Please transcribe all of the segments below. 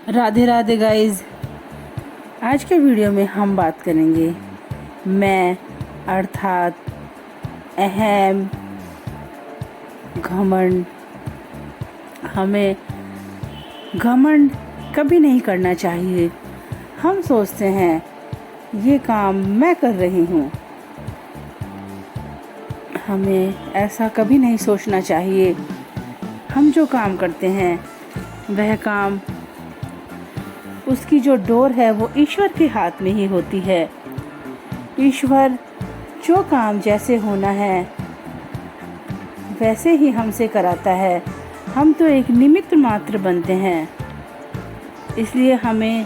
Radhe Radhe guys. आज के video में हम बात करेंगे मैं अर्थात अहम, घमंड। हमें घमंड कभी नहीं करना चाहिए। हम सोचते हैं ये काम मैं कर रही हूँ। हमें ऐसा कभी नहीं सोचना चाहिए। हम जो काम करते हैं वह काम, उसकी जो डोर है वो ईश्वर के हाथ में ही होती है। ईश्वर जो काम जैसे होना है वैसे ही हमसे कराता है। हम तो एक निमित्त मात्र बनते हैं। इसलिए हमें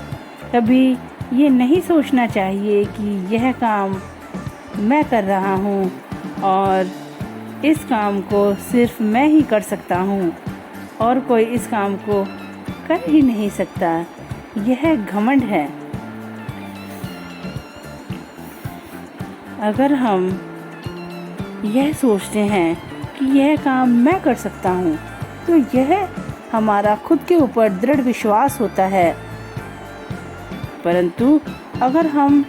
कभी ये नहीं सोचना चाहिए कि यह काम मैं कर रहा हूँ और इस काम को सिर्फ मैं ही कर सकता हूँ और कोई इस काम को कर ही नहीं सकता। यह घमंड है। अगर हम यह सोचते हैं कि यह काम मैं कर सकता हूँ तो यह हमारा खुद के ऊपर दृढ़ विश्वास होता है। परंतु अगर हम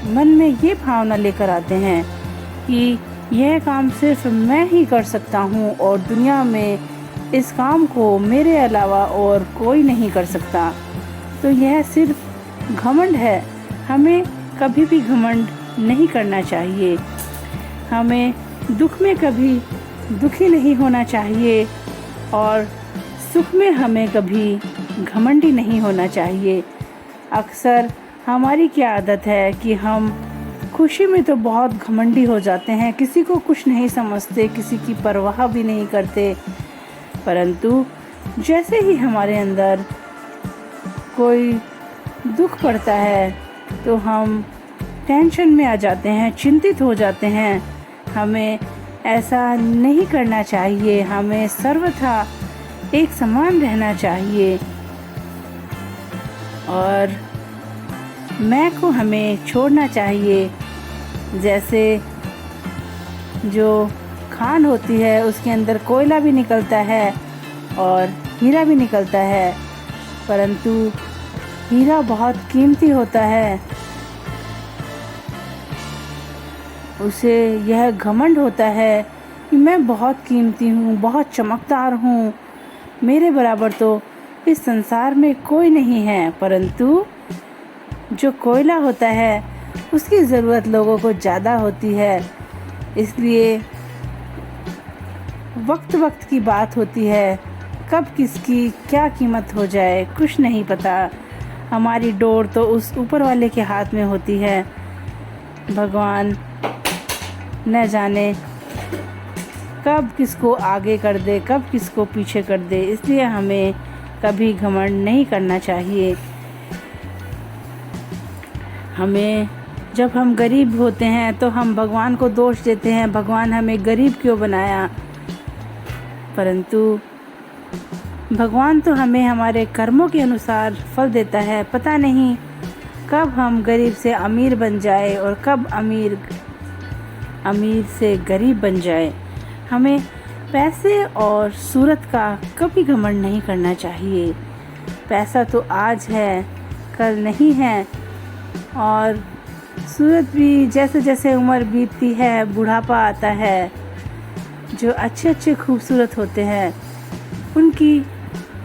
मन में ये भावना लेकर आते हैं कि यह काम सिर्फ मैं ही कर सकता हूँ और दुनिया में इस काम को मेरे अलावा और कोई नहीं कर सकता, तो यह सिर्फ घमंड है। हमें कभी भी घमंड नहीं करना चाहिए। हमें दुख में कभी दुखी नहीं होना चाहिए और सुख में हमें कभी घमंडी नहीं होना चाहिए। अक्सर हमारी क्या आदत है कि हम खुशी में तो बहुत घमंडी हो जाते हैं, किसी को कुछ नहीं समझते, किसी की परवाह भी नहीं करते। परंतु जैसे ही हमारे अंदर कोई दुख पड़ता है तो हम टेंशन में आ जाते हैं, चिंतित हो जाते हैं। हमें ऐसा नहीं करना चाहिए। हमें सर्वथा एक समान रहना चाहिए और मैं को हमें छोड़ना चाहिए। जैसे जो खान होती है उसके अंदर कोयला भी निकलता है और हीरा भी निकलता है, परंतु हीरा बहुत कीमती होता है। उसे यह घमंड होता है कि मैं बहुत कीमती हूँ, बहुत चमकदार हूँ, मेरे बराबर तो इस संसार में कोई नहीं है। परंतु जो कोयला होता है उसकी ज़रूरत लोगों को ज़्यादा होती है। इसलिए वक्त वक्त की बात होती है, कब किसकी क्या कीमत हो जाए कुछ नहीं पता। हमारी डोर तो उस ऊपर वाले के हाथ में होती है। भगवान न जाने कब किसको आगे कर दे, कब किसको पीछे कर दे। इसलिए हमें कभी घमंड नहीं करना चाहिए। हमें जब हम गरीब होते हैं तो हम भगवान को दोष देते हैं, भगवान हमें गरीब क्यों बनाया। परंतु भगवान तो हमें हमारे कर्मों के अनुसार फल देता है। पता नहीं कब हम गरीब से अमीर बन जाए और कब अमीर से गरीब बन जाए। हमें पैसे और सूरत का कभी घमंड नहीं करना चाहिए। पैसा तो आज है, कल नहीं है और सूरत भी जैसे जैसे उम्र बीतती है, बुढ़ापा आता है, जो अच्छे अच्छे खूबसूरत होते हैं उनकी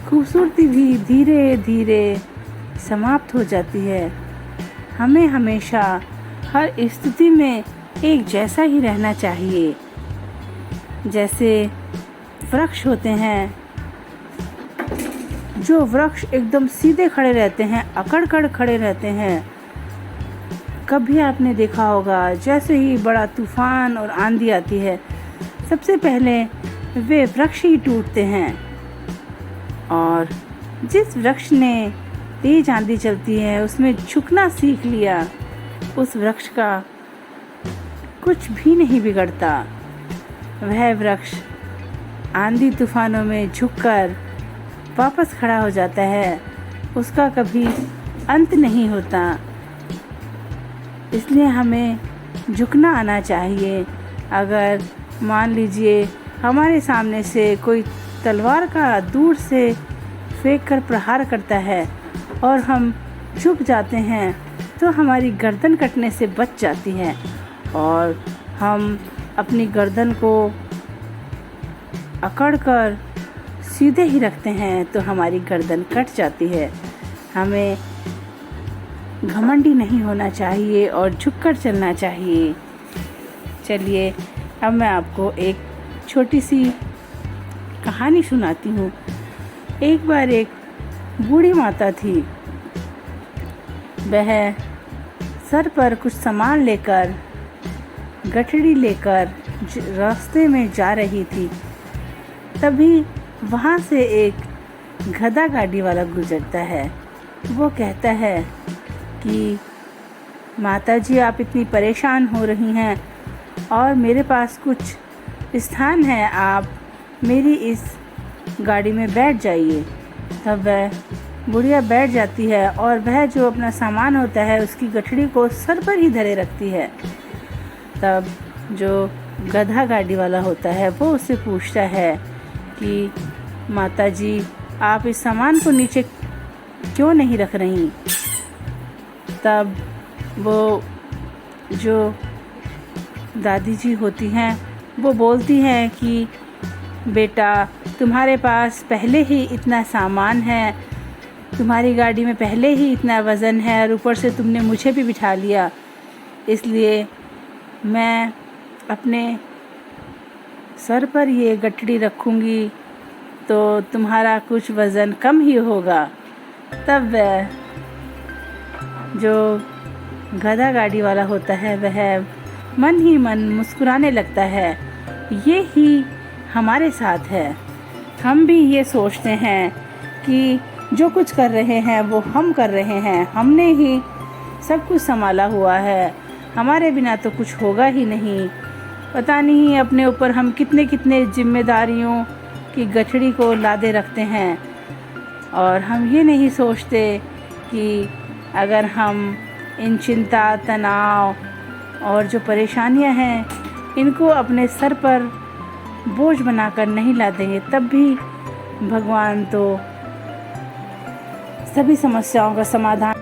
खूबसूरती भी धीरे धीरे समाप्त हो जाती है। हमें हमेशा हर स्थिति में एक जैसा ही रहना चाहिए। जैसे वृक्ष होते हैं, जो वृक्ष एकदम सीधे खड़े रहते हैं, अकड़ कर खड़े रहते हैं। कभी आपने देखा होगा जैसे ही बड़ा तूफान और आंधी आती है सबसे पहले वे वृक्ष ही टूटते हैं। और जिस वृक्ष ने तेज आंधी चलती है उसमें झुकना सीख लिया, उस वृक्ष का कुछ भी नहीं बिगड़ता। वह वृक्ष आंधी तूफानों में झुककर वापस खड़ा हो जाता है, उसका कभी अंत नहीं होता। इसलिए हमें झुकना आना चाहिए। अगर मान लीजिए हमारे सामने से कोई तलवार का दूर से फेंक कर प्रहार करता है और हम झुक जाते हैं तो हमारी गर्दन कटने से बच जाती है, और हम अपनी गर्दन को अकड़कर सीधे ही रखते हैं तो हमारी गर्दन कट जाती है। हमें घमंडी नहीं होना चाहिए और झुककर चलना चाहिए। चलिए अब मैं आपको एक छोटी सी कहानी सुनाती हूँ। एक बार एक बूढ़ी माता थी। वह सर पर कुछ सामान लेकर, गठड़ी लेकर रास्ते में जा रही थी। तभी वहाँ से एक गधा गाड़ी वाला गुजरता है। वो कहता है कि माता जी, आप इतनी परेशान हो रही हैं और मेरे पास कुछ स्थान है, आप मेरी इस गाड़ी में बैठ जाइए। तब वह बुढ़िया बैठ जाती है और वह जो अपना सामान होता है उसकी गठड़ी को सर पर ही धरे रखती है। तब जो गधा गाड़ी वाला होता है वो उससे पूछता है कि माता जी, आप इस सामान को नीचे क्यों नहीं रख रही? तब वो जो दादी जी होती हैं वो बोलती हैं कि बेटा, तुम्हारे पास पहले ही इतना सामान है, तुम्हारी गाड़ी में पहले ही इतना वज़न है और ऊपर से तुमने मुझे भी बिठा लिया, इसलिए मैं अपने सर पर ये गठड़ी रखूँगी तो तुम्हारा कुछ वज़न कम ही होगा। तब वह जो गधा गाड़ी वाला होता है वह मन ही मन मुस्कुराने लगता है। ये ही हमारे साथ है। हम भी ये सोचते हैं कि जो कुछ कर रहे हैं वो हम कर रहे हैं, हमने ही सब कुछ संभाला हुआ है, हमारे बिना तो कुछ होगा ही नहीं। पता नहीं अपने ऊपर हम कितने कितने जिम्मेदारियों की गठड़ी को लादे रखते हैं, और हम ये नहीं सोचते कि अगर हम इन चिंता, तनाव और जो परेशानियां हैं इनको अपने सर पर बोझ बनाकर नहीं लादेंगे तब भी भगवान तो सभी समस्याओं का समाधान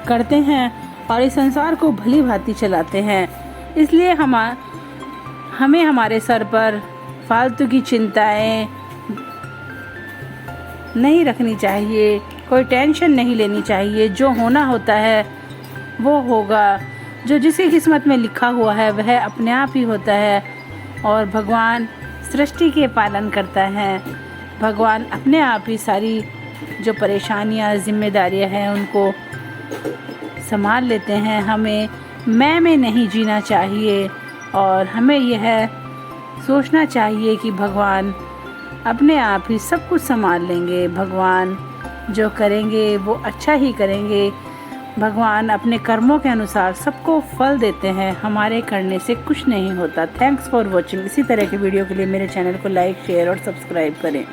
करते हैं और इस संसार को भली भांति चलाते हैं। इसलिए हमें हमारे सर पर फालतू की चिंताएं नहीं रखनी चाहिए, कोई टेंशन नहीं लेनी चाहिए। जो होना होता है वो होगा, जो जिसकी किस्मत में लिखा हुआ है वह अपने आप ही होता है, और भगवान सृष्टि के पालन करता है। भगवान अपने आप ही सारी जो परेशानियां, जिम्मेदारियां हैं उनको संभाल लेते हैं। हमें मैं में नहीं जीना चाहिए और हमें यह सोचना चाहिए कि भगवान अपने आप ही सब कुछ संभाल लेंगे। भगवान जो करेंगे वो अच्छा ही करेंगे। भगवान अपने कर्मों के अनुसार सबको फल देते हैं, हमारे करने से कुछ नहीं होता। Thanks for watching. इसी तरह के वीडियो के लिए मेरे चैनल को लाइक, शेयर और सब्सक्राइब करें।